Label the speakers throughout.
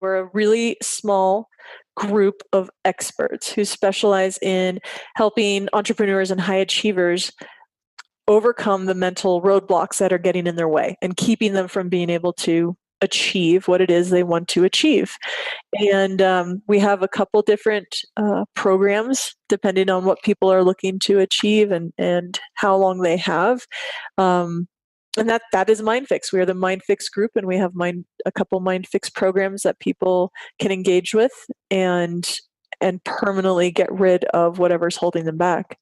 Speaker 1: We're a really small group of experts who specialize in helping entrepreneurs and high achievers overcome the mental roadblocks that are getting in their way and keeping them from being able to achieve what it is they want to achieve. And we have a couple different programs depending on what people are looking to achieve and how long they have. And that is MindFix. We are the MindFix group, and we have a couple MindFix programs that people can engage with and permanently get rid of whatever's holding them back.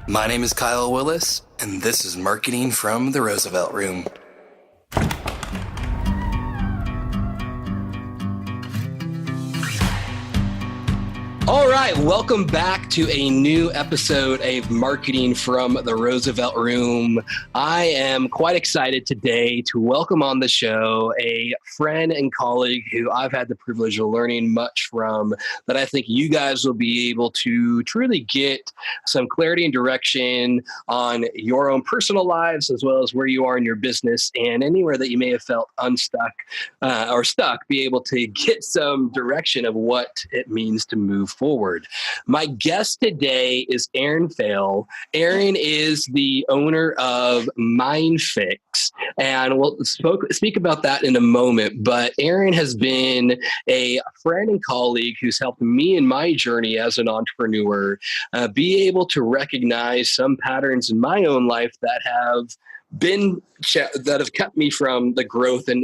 Speaker 2: My name is Kyle Willis, and this is Marketing from the Roosevelt Room. All right, welcome back to a new episode of Marketing from the Roosevelt Room. I am quite excited today to welcome on the show a friend and colleague who I've had the privilege of learning much from, that I think you guys will be able to truly get some clarity and direction on your own personal lives, as well as where you are in your business, and anywhere that you may have felt unstuck or stuck, be able to get some direction of what it means to move forward. My guest today is Erin Phiel. Erin is the owner of MindFix, and we'll speak about that in a moment. But Erin has been a friend and colleague who's helped me in my journey as an entrepreneur be able to recognize some patterns in my own life that have kept me from the growth and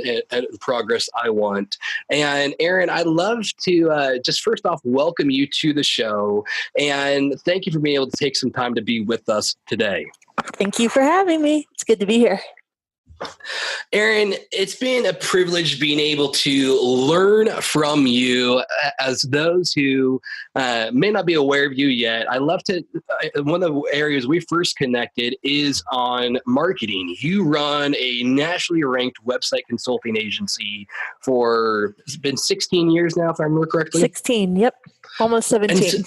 Speaker 2: progress I want. And Erin, I'd love to just first off welcome you to the show, and thank you for being able to take some time to be with us today.
Speaker 1: Thank you for having me. It's good to be here.
Speaker 2: Erin, it's been a privilege being able to learn from you. As those who may not be aware of you yet, I love to, one of the areas we first connected is on marketing. You run a nationally ranked website consulting agency for, it's been 16 years now, if I remember correctly.
Speaker 1: 16, yep. Almost 17.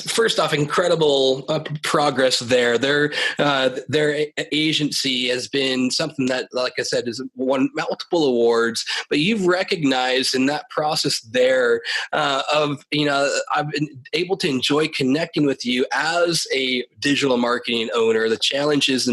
Speaker 2: First off, incredible progress there. Their agency has been something that, like I said, has won multiple awards. But you've recognized in that process there I've been able to enjoy connecting with you as a digital marketing owner, the challenges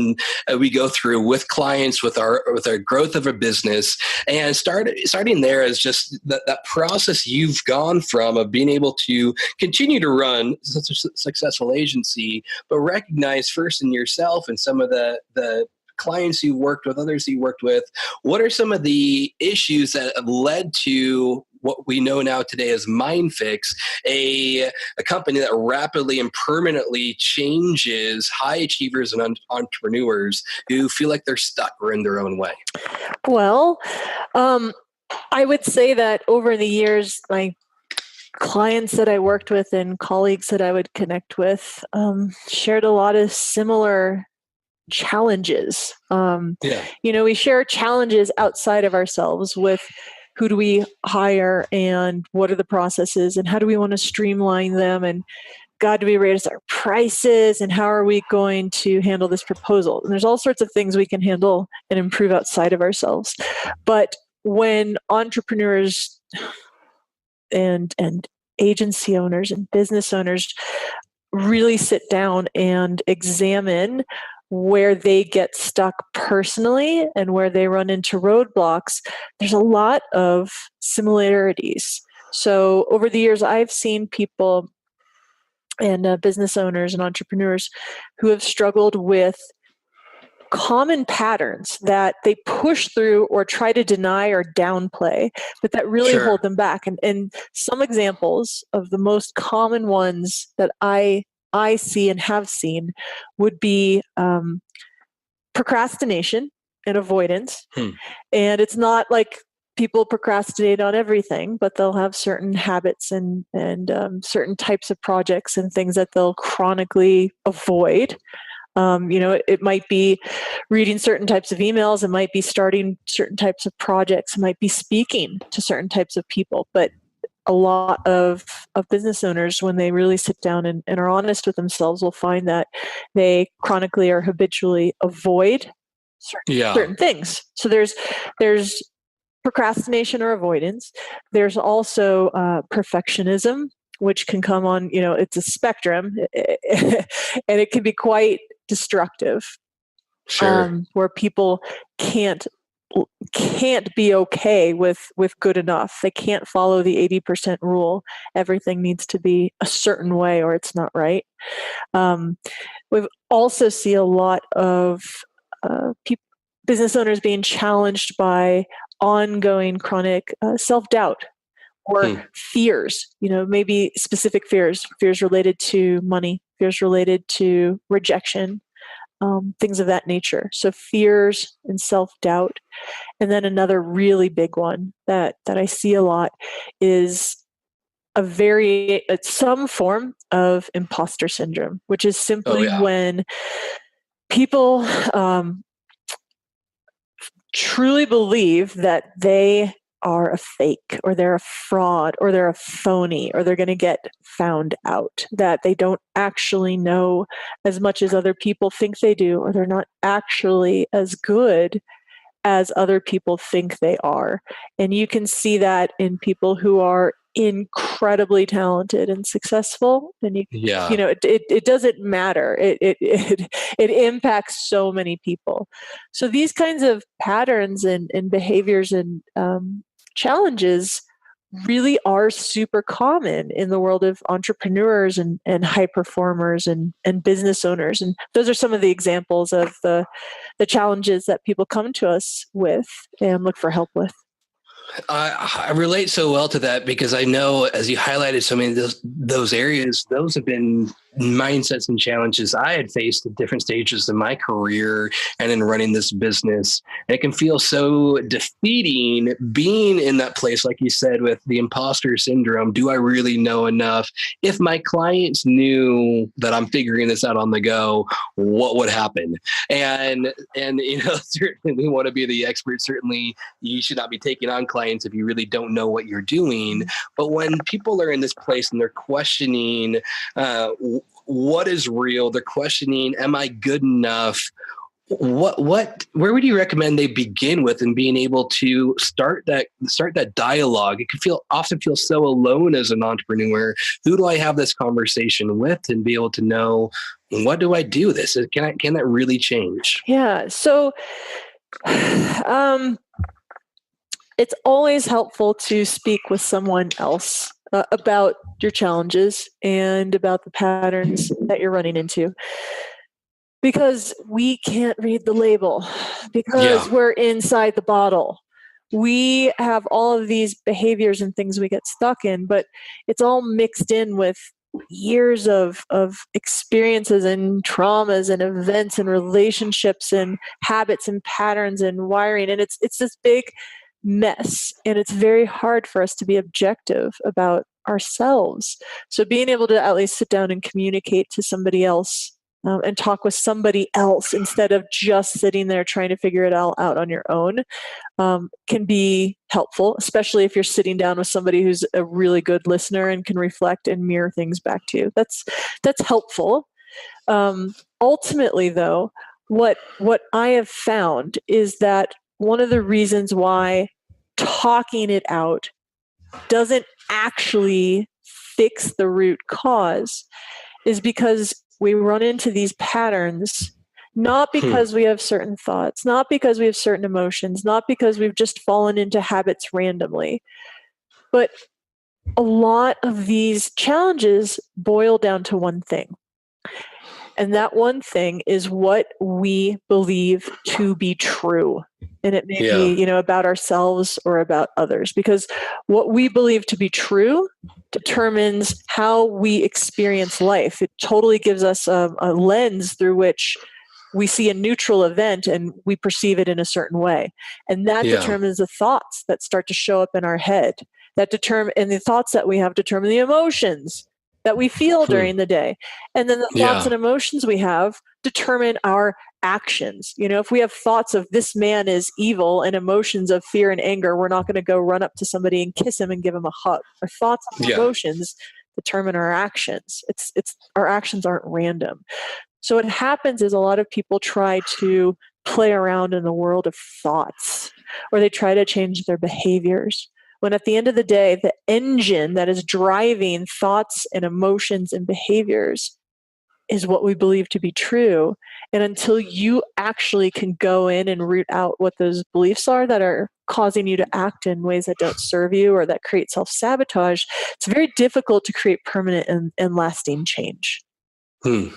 Speaker 2: we go through with clients, with our growth of a business, and starting there as just that process you've gone from of being able to continue to run such a successful agency, but recognize first in yourself and some of the clients you worked with, others you worked with, what are some of the issues that have led to what we know now today as MindFix, a company that rapidly and permanently changes high achievers and entrepreneurs who feel like they're stuck or in their own way?
Speaker 1: Well, I would say that over the years, my clients that I worked with and colleagues that I would connect with shared a lot of similar challenges. We share challenges outside of ourselves with who do we hire and what are the processes and how do we want to streamline them, and God, do we raise our prices, and how are we going to handle this proposal? And there's all sorts of things we can handle and improve outside of ourselves. But when entrepreneurs and agency owners and business owners really sit down and examine where they get stuck personally and where they run into roadblocks, there's a lot of similarities. So over the years, I've seen people and business owners and entrepreneurs who have struggled with common patterns that they push through or try to deny or downplay, but that really hold them back. And some examples of the most common ones that I see and have seen would be procrastination and avoidance. And it's not like people procrastinate on everything, but they'll have certain habits and certain types of projects and things that they'll chronically avoid. It might be reading certain types of emails. It might be starting certain types of projects. It might be speaking to certain types of people. But a lot of business owners, when they really sit down and are honest with themselves, will find that they chronically or habitually avoid
Speaker 2: Yeah.
Speaker 1: certain things. So there's procrastination or avoidance. There's also perfectionism, which can come on, it's a spectrum, and it can be quite destructive.
Speaker 2: Sure.
Speaker 1: Where people can't be okay with good enough. They can't follow the 80% rule. Everything needs to be a certain way or it's not right. We've also see a lot of business owners being challenged by ongoing chronic self-doubt or fears, maybe specific fears related to money, fears related to rejection, things of that nature. So fears and self-doubt. And then another really big one that I see a lot is some form of imposter syndrome, which is simply when people truly believe that they are a fake or they're a fraud or they're a phony or they're going to get found out, that they don't actually know as much as other people think they do, or they're not actually as good as other people think they are. And you can see that in people who are incredibly talented and successful. And it doesn't matter. It impacts so many people. So these kinds of patterns and behaviors and challenges really are super common in the world of entrepreneurs and high performers and business owners. And those are some of the examples of the challenges that people come to us with and look for help with.
Speaker 2: I relate so well to that because I know, as you highlighted so many of those areas, those have been mindsets and challenges I had faced at different stages in my career and in running this business. And it can feel so defeating being in that place, like you said, with the imposter syndrome. Do I really know enough? If my clients knew that I'm figuring this out on the go, what would happen? And certainly we want to be the expert. Certainly you should not be taking on clients if you really don't know what you're doing. But when people are in this place and they're questioning what is real, they're questioning, am I good enough? Where would you recommend they begin with in being able to start that dialogue? It can often feel so alone as an entrepreneur. Who do I have this conversation with and be able to know, what do I do this? Can that really change?
Speaker 1: Yeah. So, it's always helpful to speak with someone else about your challenges and about the patterns that you're running into. Because we can't read the label, because we're inside the bottle. We have all of these behaviors and things we get stuck in, but it's all mixed in with years of experiences and traumas and events and relationships and habits and patterns and wiring. And it's this big mess, and it's very hard for us to be objective about ourselves. So being able to at least sit down and communicate to somebody else and talk with somebody else instead of just sitting there trying to figure it all out on your own can be helpful, especially if you're sitting down with somebody who's a really good listener and can reflect and mirror things back to you. That's helpful. Ultimately, though, what I have found is that one of the reasons why talking it out doesn't actually fix the root cause is because we run into these patterns, not because we have certain thoughts, not because we have certain emotions, not because we've just fallen into habits randomly, but a lot of these challenges boil down to one thing. And that one thing is what we believe to be true. And it may be, about ourselves or about others, because what we believe to be true determines how we experience life. It totally gives us a lens through which we see a neutral event and we perceive it in a certain way. And that determines the thoughts that start to show up in our head. And the thoughts that we have determine the emotions that we feel during the day. And then the thoughts and emotions we have determine our actions. If we have thoughts of this man is evil and emotions of fear and anger, we're not going to go run up to somebody and kiss him and give him a hug. Our thoughts and emotions determine our actions. It's our actions aren't random. So what happens is a lot of people try to play around in the world of thoughts, or they try to change their behaviors. When at the end of the day, the engine that is driving thoughts and emotions and behaviors is what we believe to be true. And until you actually can go in and root out what those beliefs are that are causing you to act in ways that don't serve you or that create self-sabotage, it's very difficult to create permanent and lasting change.
Speaker 2: And,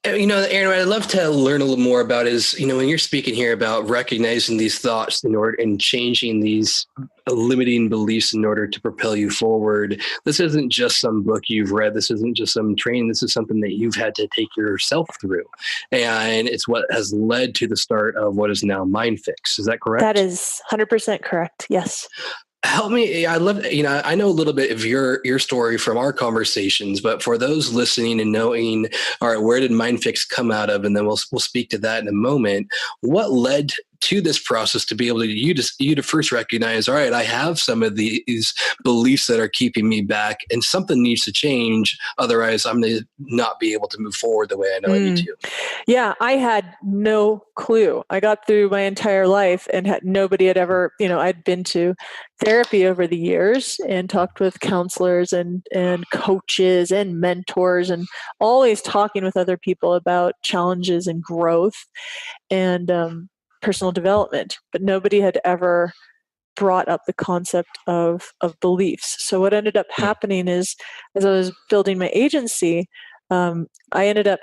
Speaker 2: Erin, what I'd love to learn a little more about is, when you're speaking here about recognizing these thoughts and changing these limiting beliefs in order to propel you forward, this isn't just some book you've read. This isn't just some training. This is something that you've had to take yourself through. And it's what has led to the start of what is now MindFix. Is that correct?
Speaker 1: That is 100% correct. Yes.
Speaker 2: Help me. I love, I know a little bit of your story from our conversations, but for those listening and knowing, all right, where did MindFix come out of? And then we'll speak to that in a moment. What led to this process to be able to you to first recognize, all right, I have some of these beliefs that are keeping me back and something needs to change. Otherwise I'm going to not be able to move forward the way I know I need to.
Speaker 1: Yeah. I had no clue. I got through my entire life and nobody had ever, I'd been to therapy over the years and talked with counselors and coaches and mentors and always talking with other people about challenges and growth and, personal development, but nobody had ever brought up the concept of beliefs. So what ended up happening is, as I was building my agency, I ended up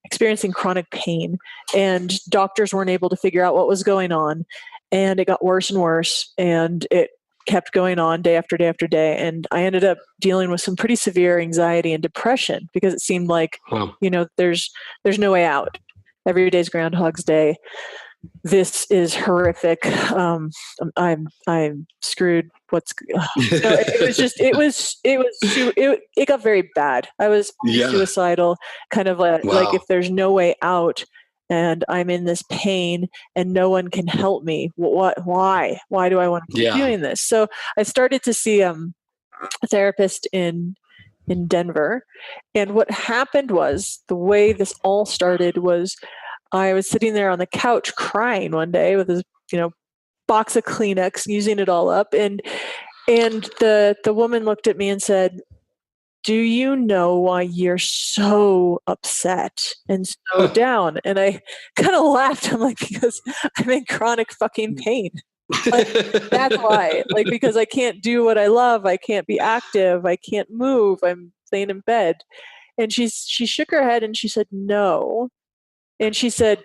Speaker 1: experiencing chronic pain, and doctors weren't able to figure out what was going on, and it got worse and worse, and it kept going on day after day after day, and I ended up dealing with some pretty severe anxiety and depression because it seemed like, there's no way out. Every day's Groundhog's Day. This is horrific. I'm screwed. It got very bad. I was suicidal, kind of like if there's no way out and I'm in this pain and no one can help me. Why do I want to keep doing this? So I started to see a therapist in Denver. And what happened was, the way this all started was, I was sitting there on the couch crying one day with this, box of Kleenex, using it all up. And the woman looked at me and said, "Do you know why you're so upset and so down?" And I kind of laughed. I'm like, because I'm in chronic fucking pain. Like, that's why. Like, because I can't do what I love. I can't be active. I can't move. I'm laying in bed. And she shook her head and she said, "No." And she said,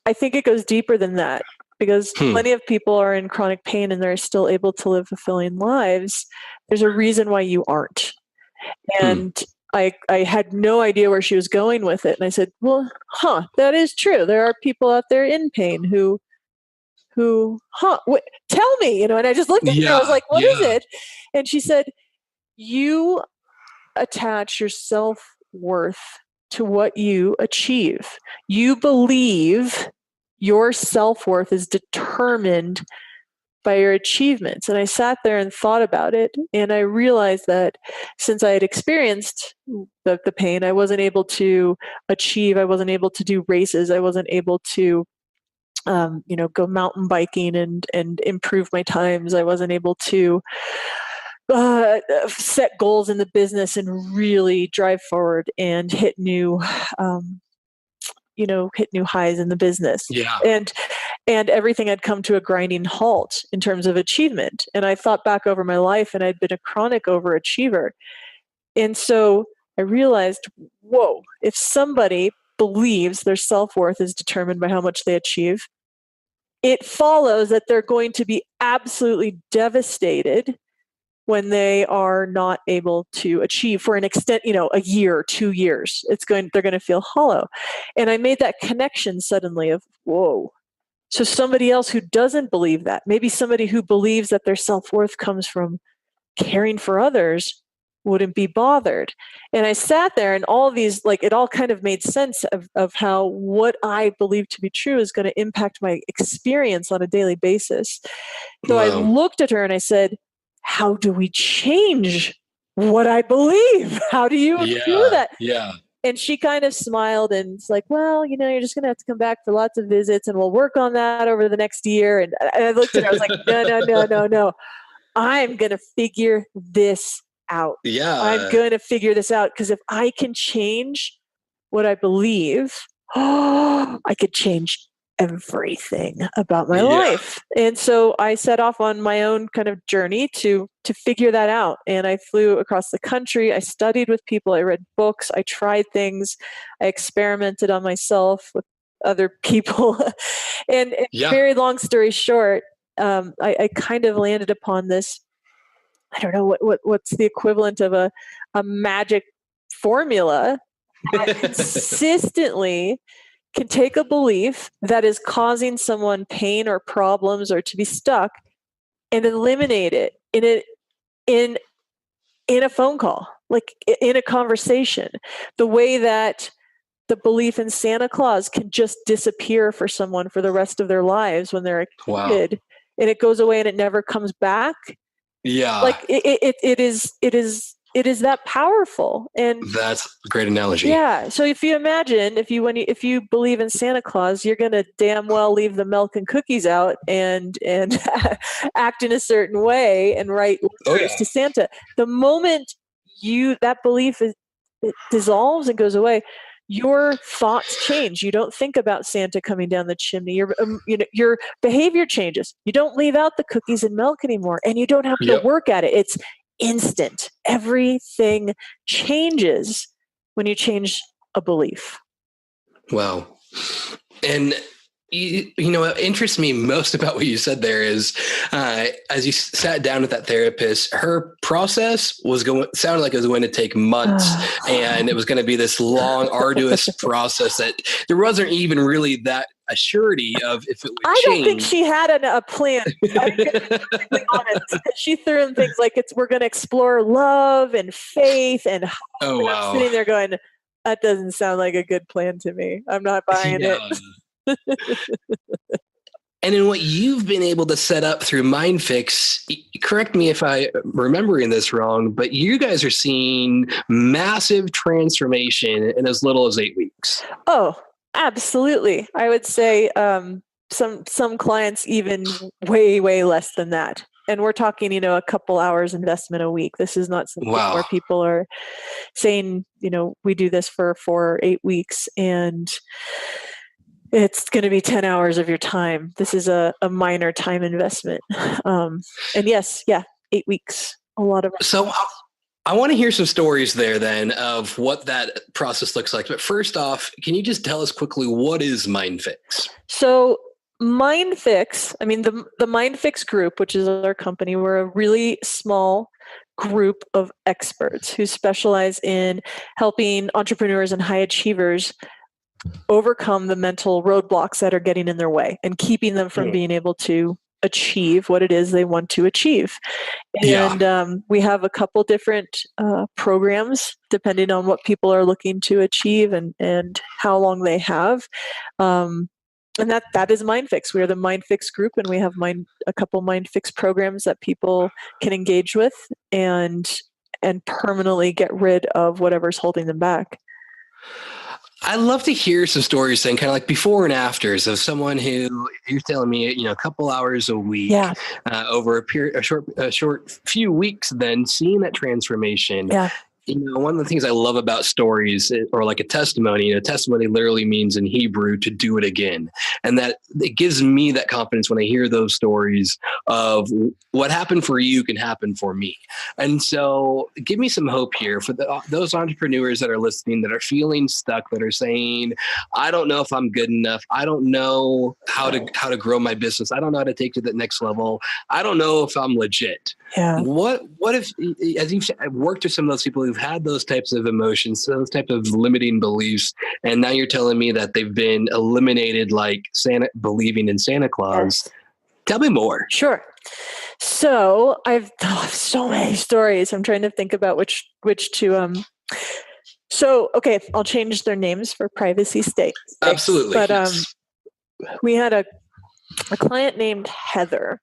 Speaker 1: "I think it goes deeper than that, because plenty of people are in chronic pain and they're still able to live fulfilling lives. There's a reason why you aren't." And I had no idea where she was going with it. And I said, "Well, that is true. There are people out there in pain who tell me, and I just looked at her, I was like, what is it? And she said, "You attach your self-worth to what you achieve. You believe your self-worth is determined by your achievements." And I sat there and thought about it, and I realized that since I had experienced the pain, I wasn't able to achieve. I wasn't able to do races. I wasn't able to go mountain biking and improve my times. I wasn't able to set goals in the business and really drive forward and hit new highs in the business.
Speaker 2: Yeah.
Speaker 1: And everything had come to a grinding halt in terms of achievement. And I thought back over my life, and I'd been a chronic overachiever. And so I realized, whoa, if somebody believes their self-worth is determined by how much they achieve, it follows that they're going to be absolutely devastated when they are not able to achieve for an extent, a year, 2 years. They're going to feel hollow. And I made that connection suddenly of, whoa. So somebody else who doesn't believe that, maybe somebody who believes that their self-worth comes from caring for others, wouldn't be bothered. And I sat there, and all of these, it all kind of made sense of how what I believe to be true is going to impact my experience on a daily basis. So I looked at her and I said, "How do we change what I believe? How do you do that?"
Speaker 2: Yeah.
Speaker 1: And she kind of smiled and it's like, well, you're just going to have to come back for lots of visits and we'll work on that over the next year. And I looked at her, I was like, no, no, no, no, no. I'm going to figure this out.
Speaker 2: Yeah.
Speaker 1: I'm going to figure this out because if I can change what I believe, I could change everything about my life. And so I set off on my own kind of journey to figure that out. And I flew across the country. I studied with people. I read books. I tried things. I experimented on myself with other people. and very long story short, I kind of landed upon this. I don't know what's the equivalent of a magic formula that consistently can take a belief that is causing someone pain or problems or to be stuck and eliminate it in a phone call, like in a conversation. The way that the belief in Santa Claus can just disappear for someone for the rest of their lives when they're a kid, and it goes away and it never comes back.
Speaker 2: Yeah.
Speaker 1: Like it is that powerful. And
Speaker 2: that's a great analogy.
Speaker 1: Yeah. So if you imagine, if you believe in Santa Claus, you're going to damn well leave the milk and cookies out and act in a certain way and write letters to Santa. The moment that belief it dissolves and goes away, your thoughts change. You don't think about Santa coming down the chimney. Your behavior changes. You don't leave out the cookies and milk anymore, and you don't have to work at it. It's instant. Everything changes when you change a belief.
Speaker 2: Wow. And what interests me most about what you said there is, as you sat down with that therapist, her process sounded like it was going to take months, and it was going to be this long, arduous process that there wasn't even really that a surety of if it would change.
Speaker 1: I don't think she had a plan. I'm going to be completely honest. She threw in things like we're going to explore love and faith and hope.
Speaker 2: Oh, wow.
Speaker 1: I'm sitting there going, that doesn't sound like a good plan to me. I'm not buying it.
Speaker 2: And in what you've been able to set up through MindFix, correct me if I'm remembering this wrong, but you guys are seeing massive transformation in as little as 8 weeks.
Speaker 1: Oh, absolutely. I would say some clients even way, way less than that. And we're talking, a couple hours investment a week. This is not something where people are saying, we do this for 4 or 8 weeks and it's going to be 10 hours of your time. This is a minor time investment. And yes, 8 weeks, a lot of.
Speaker 2: So I want to hear some stories there then of what that process looks like. But first off, can you just tell us quickly, what is MindFix?
Speaker 1: So MindFix, the MindFix group, which is our company, we're a really small group of experts who specialize in helping entrepreneurs and high achievers overcome the mental roadblocks that are getting in their way and keeping them from being able to achieve what it is they want to achieve. And we have a couple different programs depending on what people are looking to achieve and how long they have. And that is MindFix. We are the MindFix group, and we have a couple MindFix programs that people can engage with and permanently get rid of whatever's holding them back.
Speaker 2: I'd love to hear some stories saying kind of like before and afters of someone who you're telling me, a couple hours a week over a short few weeks, then seeing that transformation. Yeah. One of the things I love about stories or like a testimony literally means in Hebrew to do it again. And that it gives me that confidence when I hear those stories of what happened for you can happen for me. And so give me some hope here for those entrepreneurs that are listening, that are feeling stuck, that are saying, I don't know if I'm good enough. I don't know how to grow my business. I don't know how to take to the next level. I don't know if I'm legit. Yeah. What if, as you've worked with some of those people who've had those types of emotions, those type of limiting beliefs, and now you're telling me that they've been eliminated, like believing in Santa Claus. Yes. Tell me more.
Speaker 1: Sure. So I've so many stories. I'm trying to think about which to. So okay, I'll change their names for privacy sake.
Speaker 2: Absolutely.
Speaker 1: But we had a client named Heather,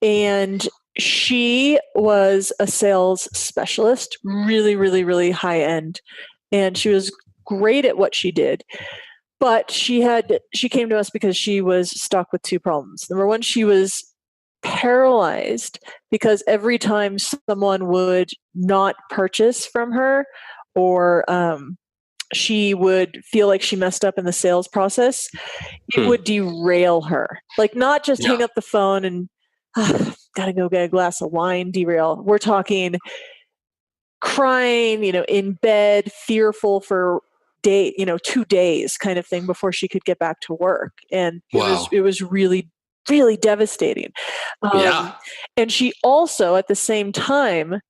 Speaker 1: and she was a sales specialist, really, really, really high end. And she was great at what she did. But she came to us because she was stuck with two problems. Number one, she was paralyzed because every time someone would not purchase from her, or she would feel like she messed up in the sales process, it would derail her. Like, not just hang up the phone and gotta go get a glass of wine, derail. We're talking crying, in bed, fearful for 2 days kind of thing before she could get back to work. And it was really, really devastating. And she also, at the same time,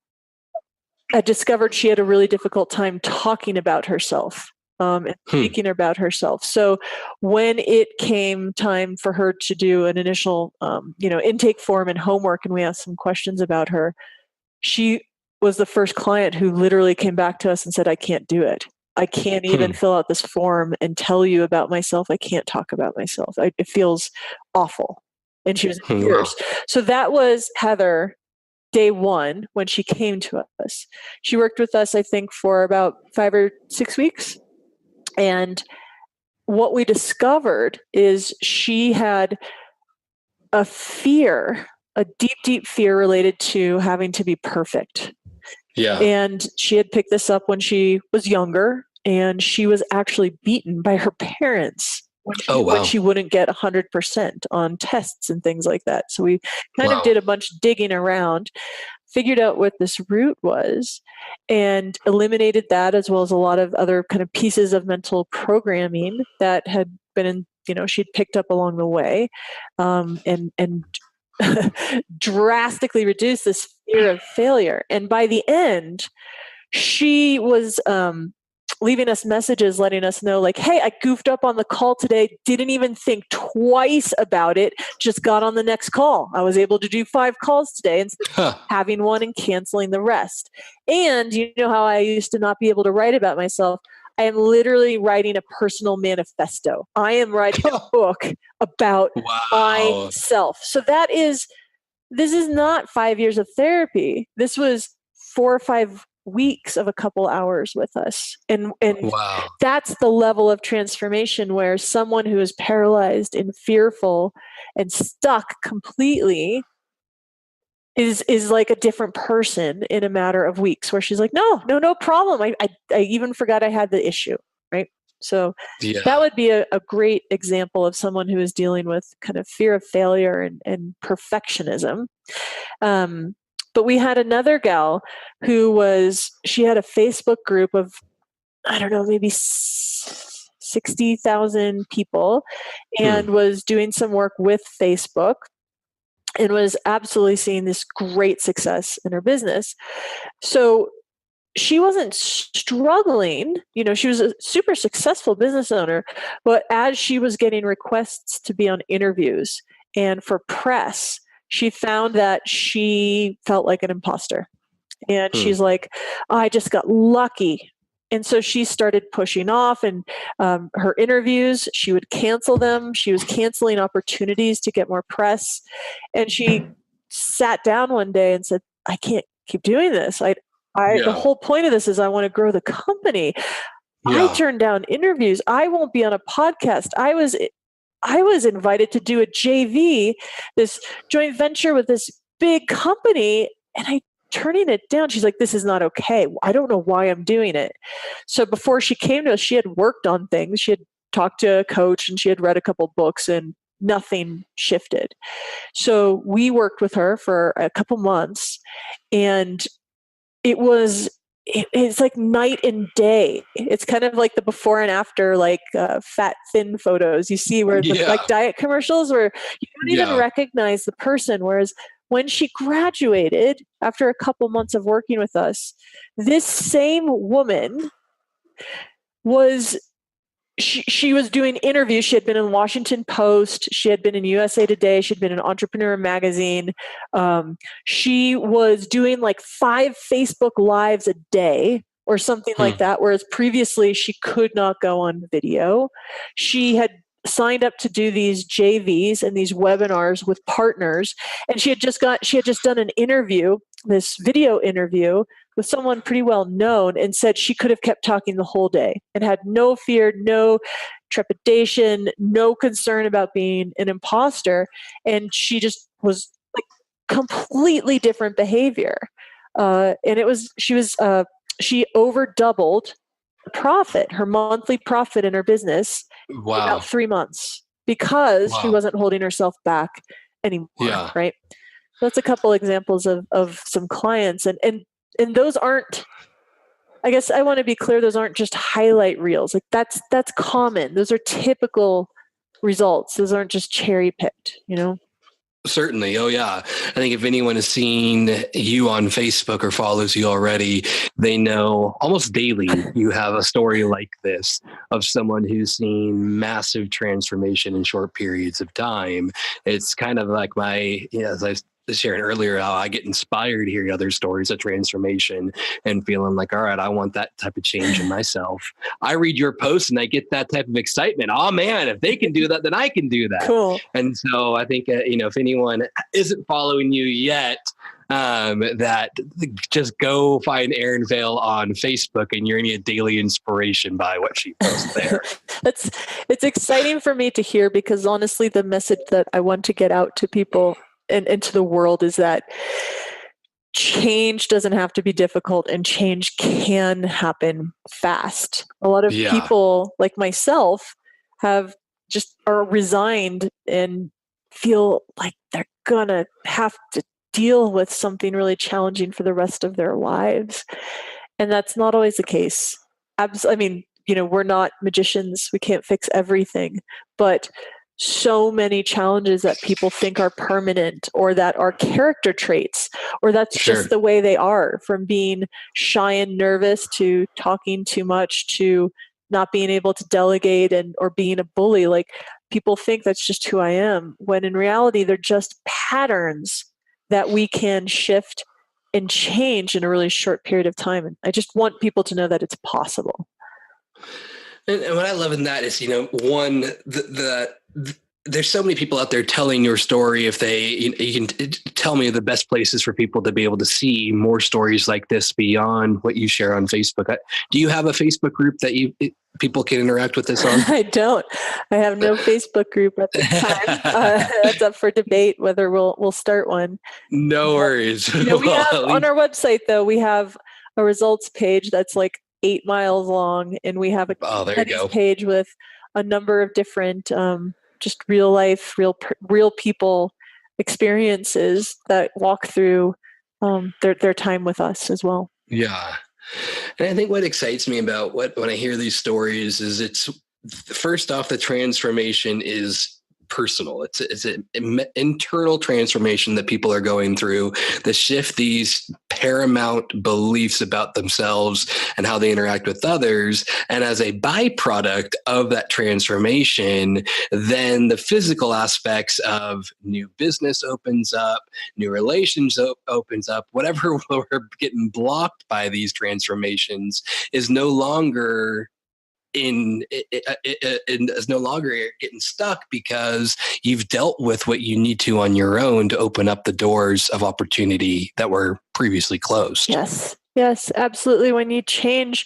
Speaker 1: discovered she had a really difficult time talking about herself and speaking about herself. So when it came time for her to do an initial, intake form and homework, and we asked some questions about her, she was the first client who literally came back to us and said, I can't do it. I can't even fill out this form and tell you about myself. I can't talk about myself. It feels awful. And she was in tears. So that was Heather, day one, when she came to us. She worked with us, I think, for about 5 or 6 weeks. And what we discovered is she had a fear, a deep, deep fear related to having to be perfect.
Speaker 2: Yeah.
Speaker 1: And she had picked this up when she was younger, and she was actually beaten by her parents when she wouldn't get 100% on tests and things like that. So we kind of did a bunch of digging around, figured out what this root was, and eliminated that, as well as a lot of other kind of pieces of mental programming that had been she'd picked up along the way, and drastically reduce this fear of failure. And by the end, she was leaving us messages letting us know, like, hey, I goofed up on the call today, didn't even think twice about it, just got on the next call. I was able to do 5 calls today instead of having one and canceling the rest. And you know how I used to not be able to write about myself? I am literally writing a personal manifesto. I am writing a book about myself. So this is not 5 years of therapy. This was 4 or 5 weeks of a couple hours with us. And that's the level of transformation where someone who is paralyzed and fearful and stuck completely is like a different person in a matter of weeks, where she's like, no problem. I even forgot I had the issue, right? So that would be a great example of someone who is dealing with kind of fear of failure and perfectionism. But we had another gal she had a Facebook group of, I don't know, maybe 60,000 people, and was doing some work with Facebook, and was absolutely seeing this great success in her business. So she wasn't struggling, she was a super successful business owner, but as she was getting requests to be on interviews and for press, she found that she felt like an imposter. And she's like, I just got lucky. And so she started pushing off, and her interviews, she would cancel them. She was canceling opportunities to get more press. And she sat down one day and said, I can't keep doing this. The whole point of this is I want to grow the company. I turned down interviews. I won't be on a podcast. I was invited to do a JV, this joint venture with this big company, and I turning it down. She's like, this is not okay. I don't know why I'm doing it. So before she came to us, she had worked on things. She had talked to a coach, and she had read a couple books, and nothing shifted. So we worked with her for a couple months, and it's like night and day. It's kind of like the before and after, like fat, thin photos you see where like diet commercials where you don't even recognize the person. Whereas when she graduated after a couple months of working with us, this same woman she was doing interviews. She had been in Washington Post. She had been in USA Today. She'd been in Entrepreneur Magazine. She was doing like 5 Facebook Lives a day or something like that, whereas previously she could not go on video. She had signed up to do these JVs and these webinars with partners. And she had just done an interview, this video interview with someone pretty well known, and said she could have kept talking the whole day and had no fear, no trepidation, no concern about being an imposter. And she just was like completely different behavior. She over doubled the profit, her monthly profit in her business in about 3 months because she wasn't holding herself back anymore.
Speaker 2: Yeah.
Speaker 1: Right. So that's a couple examples of some clients. And those aren't, I guess I want to be clear, those aren't just highlight reels. Like that's common. Those are typical results. Those aren't just cherry picked,
Speaker 2: Certainly. Oh, yeah. I think if anyone has seen you on Facebook or follows you already, they know almost daily you have a story like this of someone who's seen massive transformation in short periods of time. It's kind of like as I was sharing earlier, how I get inspired hearing other stories of transformation and feeling like, all right, I want that type of change in myself. I read your posts and I get that type of excitement. Oh man, if they can do that, then I can do that.
Speaker 1: Cool.
Speaker 2: And so I think, if anyone isn't following you yet, that just go find Erin Phiel on Facebook and you're going to get daily inspiration by what she posts there.
Speaker 1: It's exciting for me to hear, because honestly, the message that I want to get out to people and to the world is that change doesn't have to be difficult, and change can happen fast. A lot of people like myself are resigned and feel like they're gonna have to deal with something really challenging for the rest of their lives. And that's not always the case. We're not magicians. We can't fix everything, but so many challenges that people think are permanent, or that are character traits, or that's just the way they are, from being shy and nervous to talking too much to not being able to delegate or being a bully. Like, people think that's just who I am, when in reality, they're just patterns that we can shift and change in a really short period of time. And I just want people to know that it's possible.
Speaker 2: And what I love in that is, there's so many people out there telling your story. If you can tell me the best places for people to be able to see more stories like this beyond what you share on Facebook. Do you have a Facebook group that people can interact with this on?
Speaker 1: I don't. I have no Facebook group at this time. That's up for debate whether we'll start one.
Speaker 2: No worries.
Speaker 1: We have on our website, though, we have a results page that's like 8 miles long, and we have a page with a number of different just real life, real people experiences that walk through their time with us as well. Yeah.
Speaker 2: And I think what excites me about when I hear these stories is, it's first off, the transformation is personal. It's an internal transformation that people are going through that shift these paramount beliefs about themselves and how they interact with others. And as a byproduct of that transformation, then the physical aspects of new business opens up, new relations opens up. Whatever we're getting blocked by these transformations is no longer is no longer getting stuck, because you've dealt with what you need to on your own to open up the doors of opportunity that were previously closed.
Speaker 1: Yes, absolutely. When you change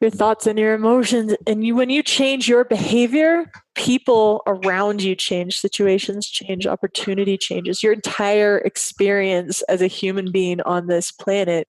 Speaker 1: your thoughts and your emotions, and when you change your behavior, people around you change, situations change, opportunity changes. Your entire experience as a human being on this planet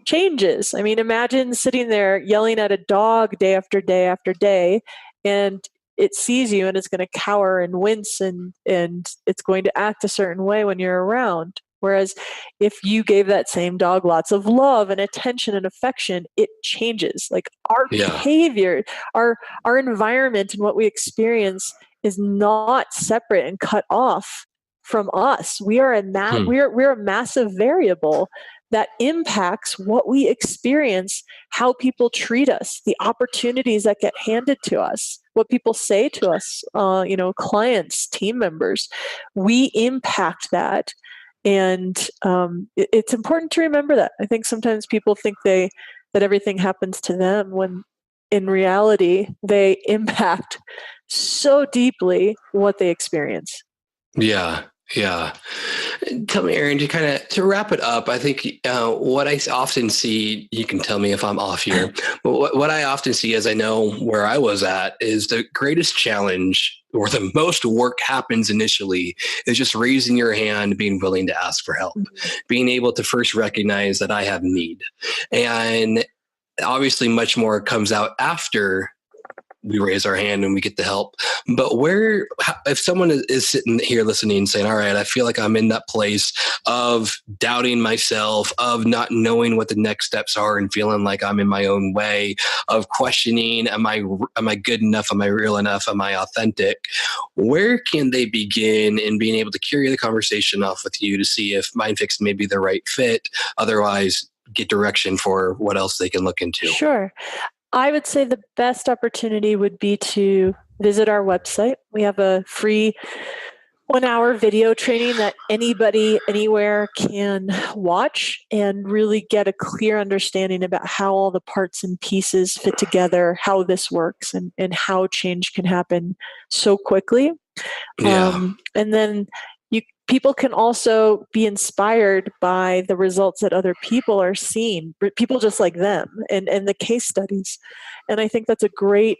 Speaker 1: changes. I mean, imagine sitting there yelling at a dog day after day after day, and it sees you and it's going to cower and wince, and it's going to act a certain way when you're around. Whereas if you gave that same dog lots of love and attention and affection, it changes. Like, our behavior, our environment and what we experience is not separate and cut off from us. We are we're a massive variable that impacts what we experience, how people treat us, the opportunities that get handed to us, what people say to us, clients, team members. We impact that. And it's important to remember that. I think sometimes people think that everything happens to them, when in reality, they impact so deeply what they experience.
Speaker 2: Yeah. Yeah. Tell me, Erin, to wrap it up, I think what I often see, you can tell me if I'm off here, but what I often see, as I know where I was at, is the greatest challenge or the most work happens initially is just raising your hand, being willing to ask for help, being able to first recognize that I have need. And obviously much more comes out after we raise our hand and we get the help. But if someone is sitting here listening and saying, all right, I feel like I'm in that place of doubting myself, of not knowing what the next steps are and feeling like I'm in my own way, of questioning, am I good enough? Am I real enough? Am I authentic? Where can they begin in being able to carry the conversation off with you to see if MindFix may be the right fit? Otherwise, get direction for what else they can look into.
Speaker 1: Sure. I would say the best opportunity would be to visit our website. We have a free 1-hour video training that anybody, anywhere can watch and really get a clear understanding about how all the parts and pieces fit together, how this works, and how change can happen so quickly.
Speaker 2: Yeah.
Speaker 1: And then people can also be inspired by the results that other people are seeing, people just like them, and the case studies. And I think that's a great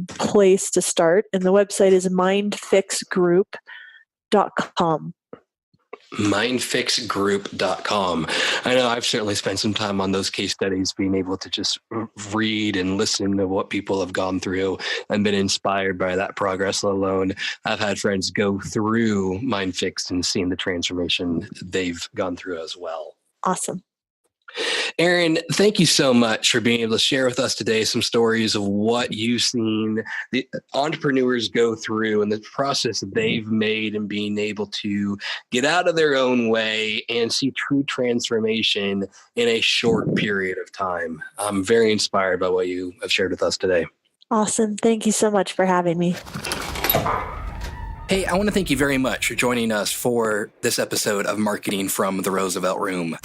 Speaker 1: place to start. And the website is mindfixgroup.com.
Speaker 2: Mindfixgroup.com. I know I've certainly spent some time on those case studies, being able to just read and listen to what people have gone through and been inspired by that progress alone. I've had friends go through MindFix and seen the transformation they've gone through as well.
Speaker 1: Awesome.
Speaker 2: Erin, thank you so much for being able to share with us today some stories of what you've seen the entrepreneurs go through and the process that they've made and being able to get out of their own way and see true transformation in a short period of time. I'm very inspired by what you have shared with us today.
Speaker 1: Awesome. Thank you so much for having me.
Speaker 3: Hey, I want to thank you very much for joining us for this episode of Marketing from the Roosevelt Room.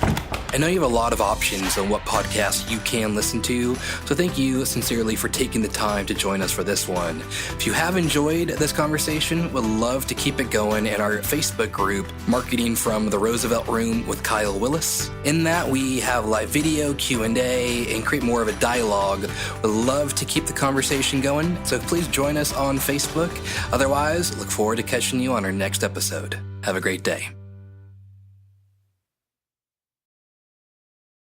Speaker 3: I know you have a lot of options on what podcasts you can listen to, so thank you sincerely for taking the time to join us for this one. If you have enjoyed this conversation, would love to keep it going in our Facebook group, Marketing from the Roosevelt Room with Kyle Willis. In that, we have live video, Q&A, and create more of a dialogue. Would love to keep the conversation going, so please join us on Facebook. Otherwise, look forward to catching you on our next episode. Have a great day.